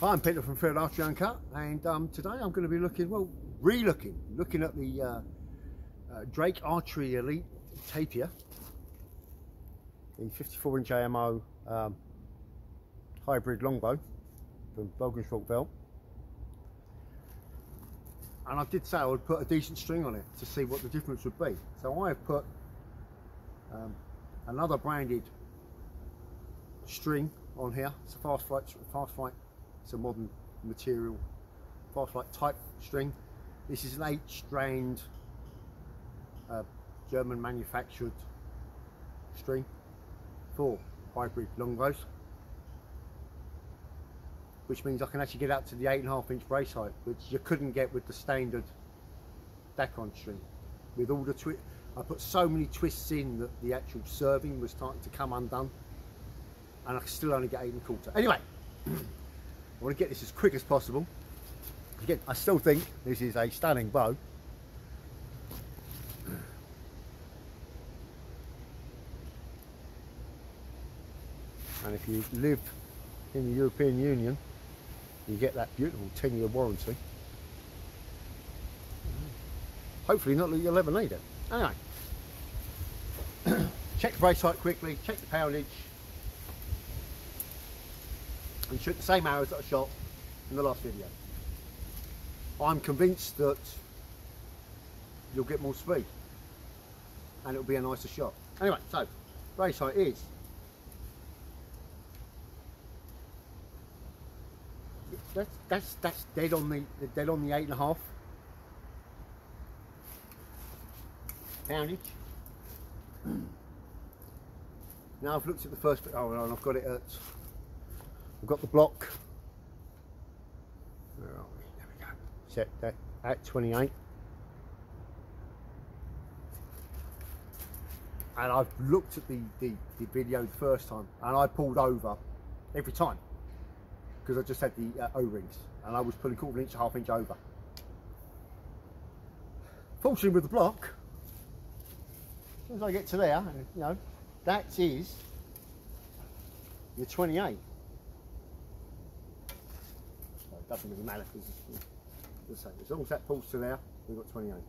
Hi, I'm Peter from Field Archery Uncut, and today I'm going to be looking at the Drake Archery Elite Tapir, the 54-inch AMO hybrid longbow from Belgian. And I did say I would put a decent string on it to see what the difference would be. So I have put another branded string on here. It's a fast flight. It's a modern material, fast flight type string. This is an 8 strand German manufactured string for hybrid longbows, which means I can actually get up to the 8.5-inch brace height, which you couldn't get with the standard Dacron string. With all the twists, I put so many twists in that the actual serving was starting to come undone, and I still only get 8.25. Anyway, I want to get this as quick as possible. Again, I still think this is a stunning bow. And if you live in the European Union, you get that beautiful 10-year warranty. Hopefully not that you'll ever need it. Anyway, check the brace height quickly, check the poundage, and shoot the same arrows that I shot in the last video. I'm convinced that you'll get more speed and it'll be a nicer shot. Anyway, so brace height is that's dead on the 8.5 poundage. Now I've looked at the first bit. Oh, and I've got it at. I've got the block. Where are we? There we go. Set that at 28. And I've looked at the video the first time, and I pulled over every time because I just had the O-rings, and I was pulling 1/4 inch, 1/2 inch over. Fortunately, with the block, as soon as I get to there, you know, that is your 28. So it doesn't really matter because as long as that pulls to there, we've got 28.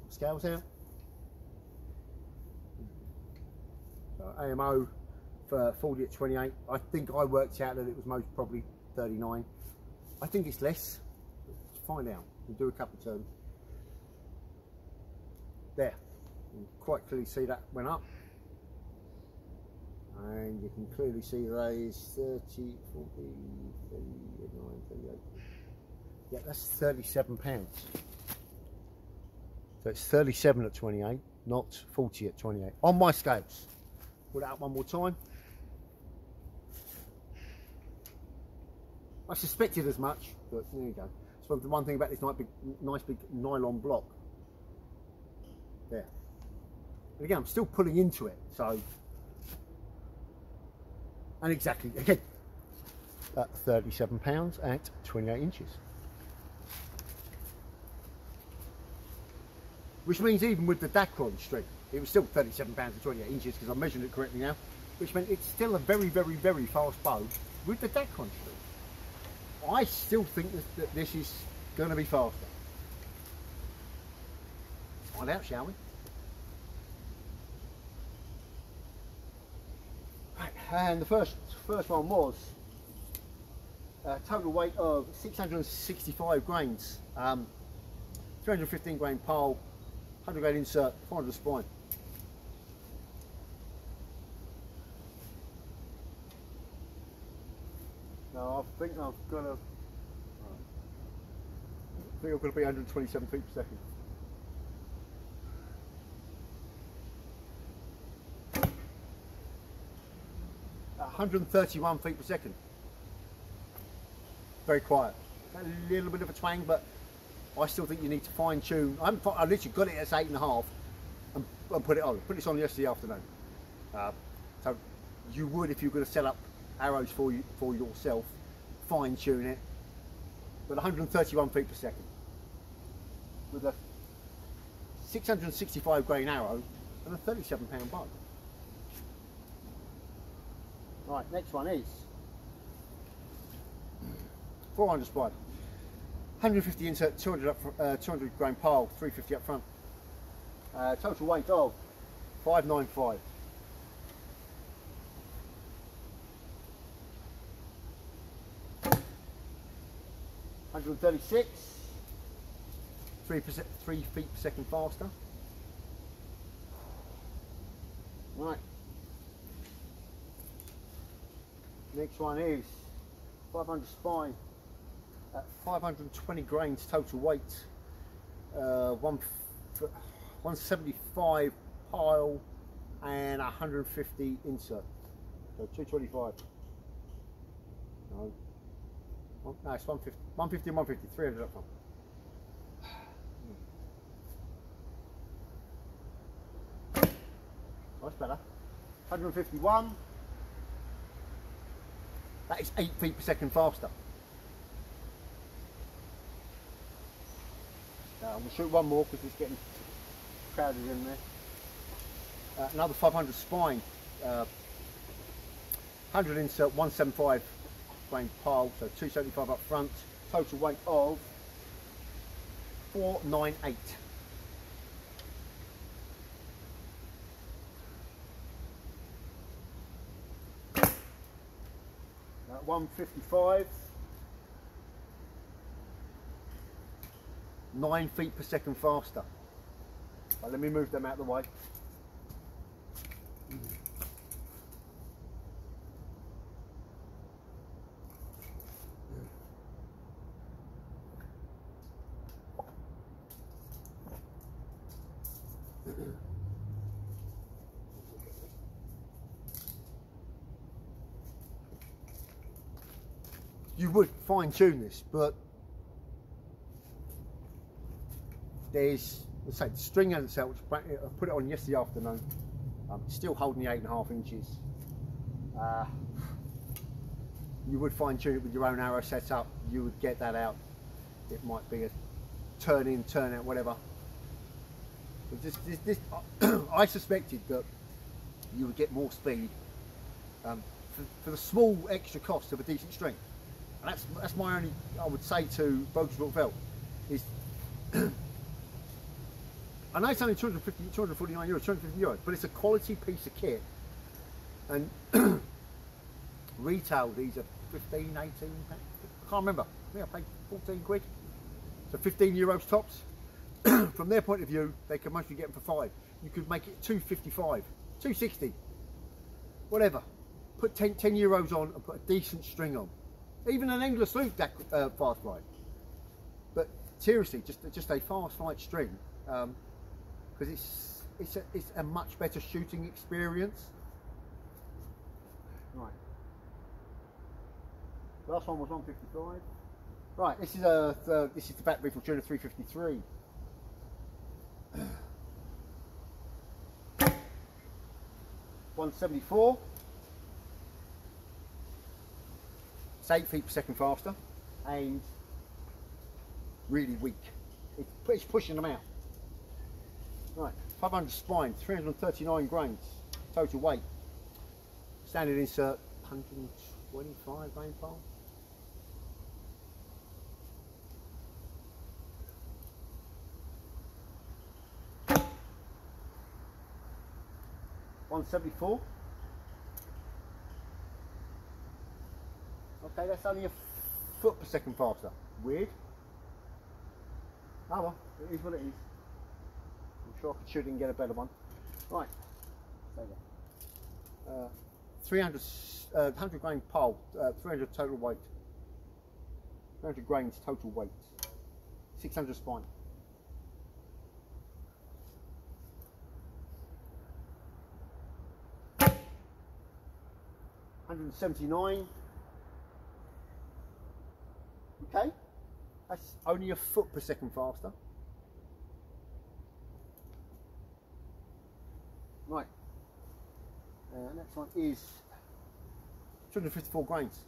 Scales out. So AMO for 40 at 28. I think I worked out that it was most probably 39. I think it's less. Let's find out. We'll do a couple of turns. There. You can quite clearly see that went up. And you can clearly see that is 30, 40, 39, 38. Yeah, that's 37 pounds. So it's 37 at 28, not 40 at 28. On my scales. Put it out one more time. I suspected as much, but there you go. So the one thing about this nice big nylon block. There. And again, I'm still pulling into it, so. And exactly, again, at 37 pounds at 28 inches. Which means even with the Dacron string, it was still 37 pounds at 28 inches because I'm measuring it correctly now. Which meant it's still a very, very, very fast bow with the Dacron string. I still think that this is going to be faster. Let's find out, shall we? And the first one was a total weight of 665 grains, 315 grain pole, 100 grain insert, 400 spine. Now I think I've got to. I think I've got to be 127 feet per second. At 131 feet per second. Very quiet. A little bit of a twang, but I still think you need to fine tune. I literally got it at 8.5 and put it on. Put this on yesterday afternoon. So you would, if you're going to set up arrows for yourself, fine tune it. But 131 feet per second with a 665 grain arrow and a 37 pound bow. Right, next one is 400 spine, 150 insert, 200 up, 200 grain pile, 350 up front. Total weight of 595. $136, 3 feet per second faster. Right. Next one is 500 spine at 520 grains total weight. 175 pile and 150 insert. So 225. No. No, it's 150, 150 and 150, 300 up front. That's better. 151. That is 8 feet per second faster. Now I'm going to shoot one more because it's getting crowded in there. Another 500 spine. 100 insert, 175 grain pile, so 275 up front. Total weight of 498. 155, 9 feet per second faster. Right, let me move them out of the way. You would fine tune this, but there's, let's say, the string and itself, which I put it on yesterday afternoon, still holding the 8.5 inches. You would fine tune it with your own arrow setup, you would get that out. It might be a turn in, turn out, whatever. But this I suspected that you would get more speed for the small extra cost of a decent string. And that's my only, I would say to Vogelsbrook Veld, is I know it's only 249 euros, 250 euros, but it's a quality piece of kit. And retail, these are 15, 18, I can't remember. I think I paid 14 quid. So 15 euros tops. From their point of view, they can mostly get them for 5. You could make it 255, 260, whatever. Put 10 euros on and put a decent string on. Even an endless loop fast flight. But seriously, just a fast flight string, because it's a much better shooting experience. Right. Last one was 155. Right. This is the battery for Fortuna 353. 174. It's 8 feet per second faster and really weak. It's pushing them out. Right, 500 spine, 339 grains total weight. Standard insert, 125 grain pile. $174. Okay, that's only a foot per second faster. Weird. Oh well, it is what it is. I'm sure I could shoot it and get a better one. Right. 100 grain pole, 300 total weight. 300 grains total weight. 600 spine. $179. Okay, that's only a foot per second faster. Right, next one is 254 grains.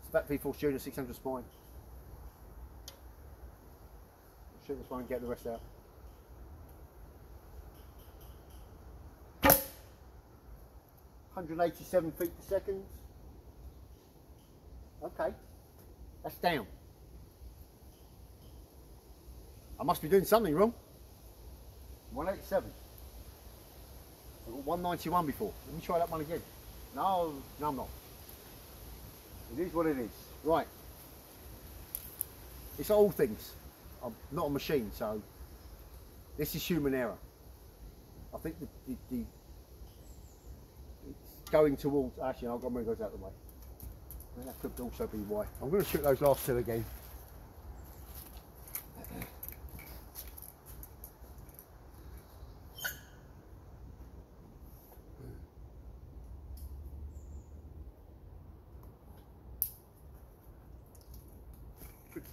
It's a V4 Fortuna 600 spine. I'll shoot this one and get the rest out. $187 feet per second. Okay, that's down. I must be doing something wrong. 187. I've got 191 before. Let me try that one again. No, I'm not. It is what it is. Right. It's all things. I'm not a machine, so this is human error. I think it's going towards. Actually, I've got to move those out of the way. And that could also be why. I'm going to shoot those last two again.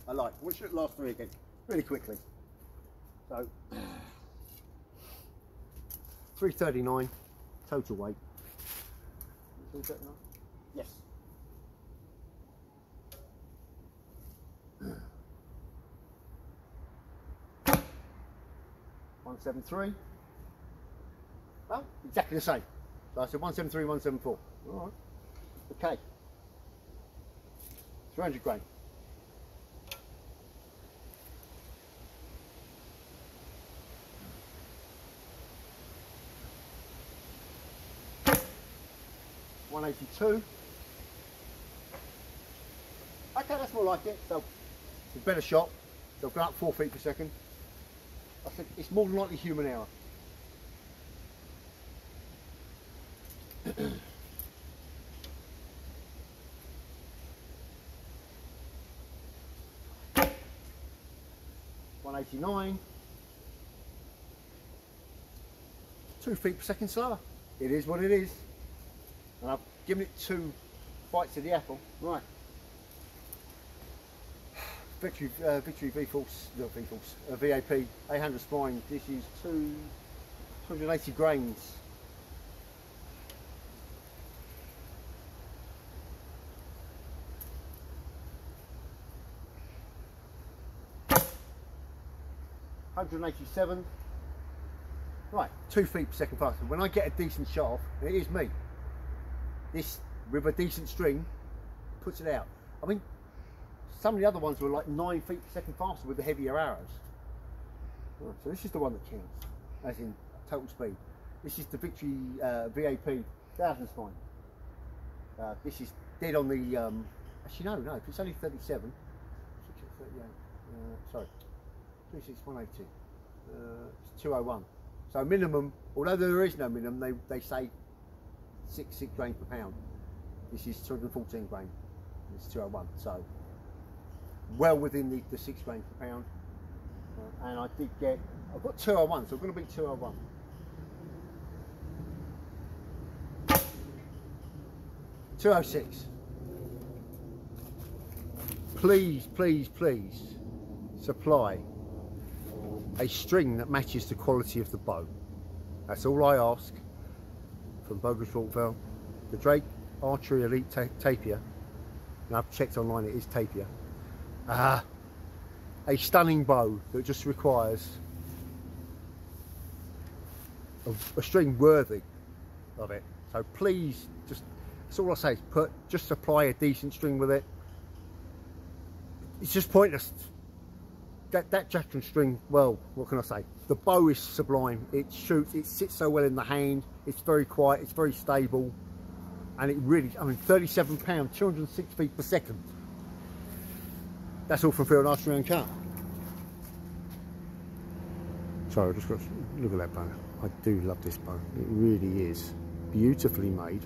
I like. We'll shoot the last three again, really quickly. So, 339 total weight. 339? Yes. 173. Well, exactly the same. So I said 173, 174. All right. Okay. 300 grain. .182. Okay, that's more like it. So it's a better shot. So I've gone up 4 feet per second. I think it's more than likely human error. .189. 2 feet per second slower. It is what it is. And I've given it 2 bites of the apple. Right. Victory V-Force, not V-Force, VAP 800 spine. This is 280 grains. .187. Right, 2 feet per second faster. When I get a decent shot off, it is me. This, with a decent string, puts it out. I mean, some of the other ones were like 9 feet per second faster with the heavier arrows. Right, so this is the one that counts, as in total speed. This is the Victory VAP 1000 spine. This is dead on the, actually no, if it's only 37, 38, sorry, 36180, it's 201. So minimum, although there is no minimum, they say 6 grains per pound. This is 214 grain. It's 201. So well within the 6 grains per pound. And I did get. I've got 201, so I'm going to beat 201. .206. Please, please, please supply a string that matches the quality of the bow. That's all I ask. From Bogus Falkville, the Drake Archery Elite Tapir, and I've checked online, it is Tapir. A stunning bow that just requires a string worthy of it. So please, that's all I say, is just supply a decent string with it. It's just pointless. That Jackson string, well, what can I say? The bow is sublime. It shoots, it sits so well in the hand. It's very quiet, it's very stable. And it really, I mean, 37 pounds, 206 feet per second. That's all from Field Archery and Cut. Sorry, I just got to look at that bow. I do love this bow. It really is beautifully made.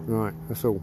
Right, that's all.